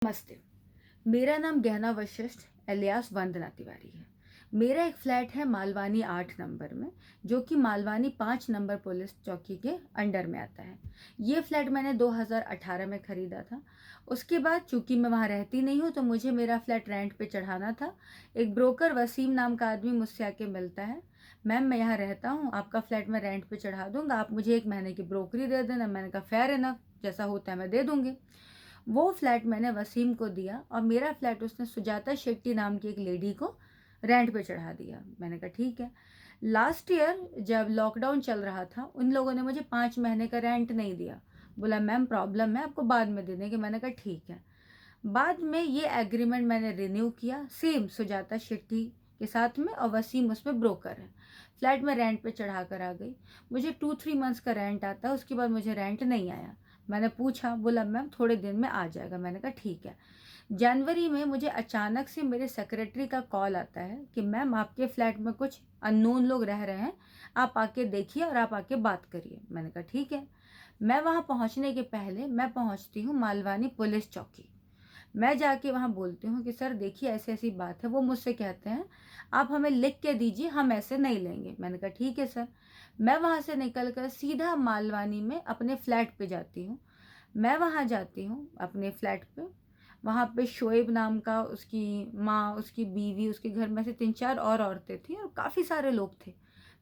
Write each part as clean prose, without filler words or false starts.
नमस्ते। मेरा नाम गहना वशिष्ठ एलियास वंदना तिवारी है। मेरा एक फ्लैट है मालवानी 8 नंबर में, जो कि मालवानी 5 नंबर पुलिस चौकी के अंडर में आता है। ये फ्लैट मैंने 2018 में ख़रीदा था। उसके बाद चूँकि मैं वहाँ रहती नहीं हूँ, तो मुझे मेरा फ्लैट रेंट पे चढ़ाना था। एक ब्रोकर वसीम नाम का आदमी मुझसे आके मिलता है, मैम मैं यहाँ रहता हूँ, आपका फ्लैट मैं रेंट पे चढ़ा दूँगा, आप मुझे 1 महीने की ब्रोकरी दे देना। मैंने कहा फेयर इनफ, जैसा होता है मैं दे दूँगी। वो फ्लैट मैंने वसीम को दिया और मेरा फ्लैट उसने सुजाता शेट्टी नाम की एक लेडी को रेंट पे चढ़ा दिया। मैंने कहा ठीक है। लास्ट ईयर जब लॉकडाउन चल रहा था, उन लोगों ने मुझे 5 महीने का रेंट नहीं दिया। बोला मैम प्रॉब्लम है, आपको बाद में दे देंगे। मैंने कहा ठीक है। बाद में ये एग्रीमेंट मैंने रिन्यू किया सेम सुजाता शेट्टी के साथ में, और वसीम उसमें ब्रोकर है। फ्लैट में रेंट पे चढ़ा कर आ गई। मुझे 2-3 मंथ्स का रेंट आता है, उसके बाद मुझे रेंट नहीं आया। मैंने पूछा, बोला मैम थोड़े दिन में आ जाएगा। मैंने कहा ठीक है। जनवरी में मुझे अचानक से मेरे सेक्रेटरी का कॉल आता है कि मैम आपके फ्लैट में कुछ अननोन लोग रह रहे हैं, आप आके देखिए और आप आके बात करिए। मैंने कहा ठीक है। मैं वहाँ पहुँचने के पहले मैं पहुँचती हूँ मालवानी पुलिस चौकी। मैं जाके वहाँ बोलती हूँ कि सर देखिए ऐसी ऐसी बात है। वो मुझसे कहते हैं आप हमें लिख के दीजिए, हम ऐसे नहीं लेंगे। मैंने कहा ठीक है सर। मैं वहाँ से निकल कर सीधा मालवानी में अपने फ्लैट पे जाती हूँ। मैं वहाँ जाती हूँ अपने फ्लैट पे। वहाँ पे शोएब नाम का, उसकी माँ, उसकी बीवी, उसके घर में से 3-4 और औरतें थी और काफ़ी सारे लोग थे।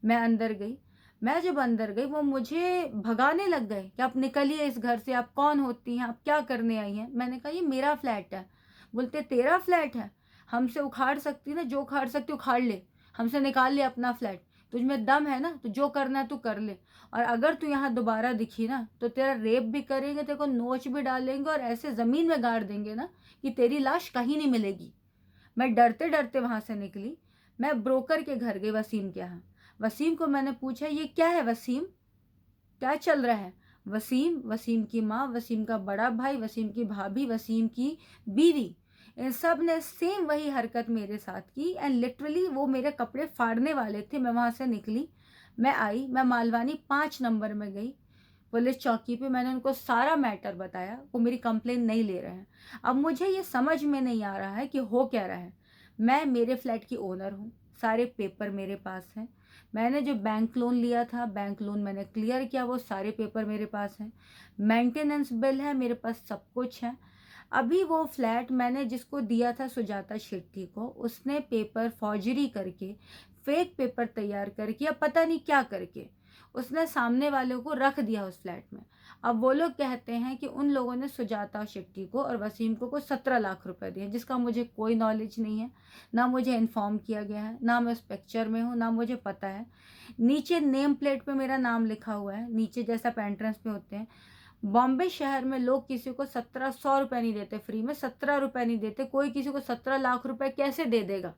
मैं अंदर गई। मैं जब अंदर गई, वो मुझे भगाने लग गए कि आप निकलिए इस घर से, आप कौन होती हैं, आप क्या करने आई हैं। मैंने कहा ये मेरा फ्लैट है। बोलते तेरा फ्लैट है, हमसे उखाड़ सकती ना, जो उखाड़ सकती उखाड़ ले, हमसे निकाल ले अपना फ्लैट। तुझ में दम है ना तो जो करना है तू कर ले, और अगर तू यहाँ दोबारा दिखी ना तो तेरा रेप भी करेंगे, तेरे को नोच भी डालेंगे और ऐसे ज़मीन में गाड़ देंगे ना कि तेरी लाश कहीं नहीं मिलेगी। मैं डरते डरते वहाँ से निकली। मैं ब्रोकर के घर गई, वसीम के यहाँ। वसीम को मैंने पूछा ये क्या है वसीम, क्या चल रहा है। वसीम, वसीम की माँ, वसीम का बड़ा भाई, वसीम की भाभी, वसीम की बीवी, इन सब ने सेम वही हरकत मेरे साथ की एंड लिटरली वो मेरे कपड़े फाड़ने वाले थे। मैं वहाँ से निकली, मैं आई, मैं मालवानी 5 नंबर में गई पुलिस चौकी पे। मैंने उनको सारा मैटर बताया, वो मेरी कंप्लेन नहीं ले रहे हैं। अब मुझे ये समझ में नहीं आ रहा है कि हो क्या रहा है। मैं मेरे फ्लैट की ओनर हूँ, सारे पेपर मेरे पास हैं। मैंने जो बैंक लोन लिया था, बैंक लोन मैंने क्लियर किया, वो सारे पेपर मेरे पास हैं। मेंटेनेंस बिल है मेरे पास, सब कुछ है। अभी वो फ्लैट मैंने जिसको दिया था सुजाता शेट्टी को, उसने पेपर फॉर्जरी करके, फेक पेपर तैयार करके या पता नहीं क्या करके उसने सामने वालों को रख दिया उस फ्लैट में। अब वो लोग कहते हैं कि उन लोगों ने सुजाता शेट्टी को और वसीम को 17 लाख रुपए दिए, जिसका मुझे कोई नॉलेज नहीं है, ना मुझे इन्फॉर्म किया गया है, ना मैं उस पिक्चर में हूँ, ना मुझे पता है। नीचे नेम प्लेट पे मेरा नाम लिखा हुआ है, नीचे जैसा पेंट्रेंस पे होते हैं। बॉम्बे शहर में लोग किसी को 1700 रुपये नहीं देते फ्री में, 17 रुपये नहीं देते। कोई किसी को 17 लाख रुपए कैसे दे देगा।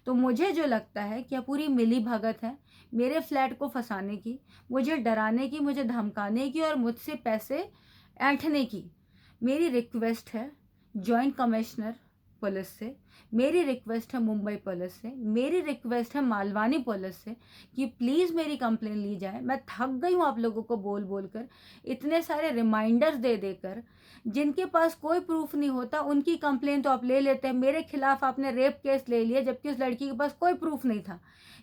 तो मुझे जो लगता है कि यह पूरी मिली भगत है मेरे फ्लैट को फंसाने की, मुझे डराने की, मुझे धमकाने की और मुझसे पैसे ऐंठने की। मेरी रिक्वेस्ट है जॉइंट कमिश्नर पुलिस से, मेरी रिक्वेस्ट है मुंबई पुलिस से, मेरी रिक्वेस्ट है मालवानी पुलिस से कि प्लीज़ मेरी कंप्लेन ली जाए। मैं थक गई हूँ आप लोगों को बोल बोल कर, इतने सारे रिमाइंडर्स दे देकर। जिनके पास कोई प्रूफ नहीं होता उनकी कंप्लेन तो आप ले लेते हैं। मेरे खिलाफ आपने रेप केस ले लिया जबकि उस लड़की के पास कोई प्रूफ नहीं था।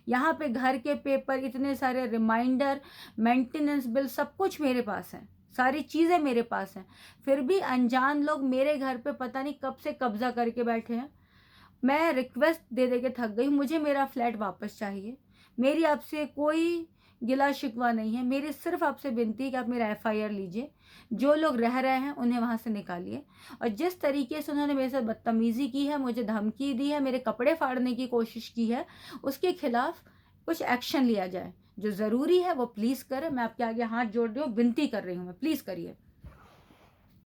यहाँ पे घर के पेपर, इतने सारे रिमाइंडर, मेंटेनेंस बिल, सब कुछ मेरे पास है, सारी चीज़ें मेरे पास हैं। फिर भी अनजान लोग मेरे घर पे पता नहीं कब से कब्जा करके बैठे हैं। मैं रिक्वेस्ट दे दे के थक गई, मुझे मेरा फ्लैट वापस चाहिए। मेरी आपसे कोई गिला शिकवा नहीं है, मेरी सिर्फ आपसे विनती है कि आप मेरा एफआईआर लीजिए। जो लोग रह रहे हैं उन्हें वहाँ से निकालिए। और जिस तरीके से उन्होंने मेरे साथ बदतमीज़ी की है, मुझे धमकी दी है, मेरे कपड़े फाड़ने की कोशिश की है, उसके खिलाफ कुछ एक्शन लिया जाए। जो ज़रूरी है वो प्लीज़ करें। मैं आपके आगे हाथ जोड़ रही हूँ, विनती कर रही हूँ मैं, प्लीज़ करिए।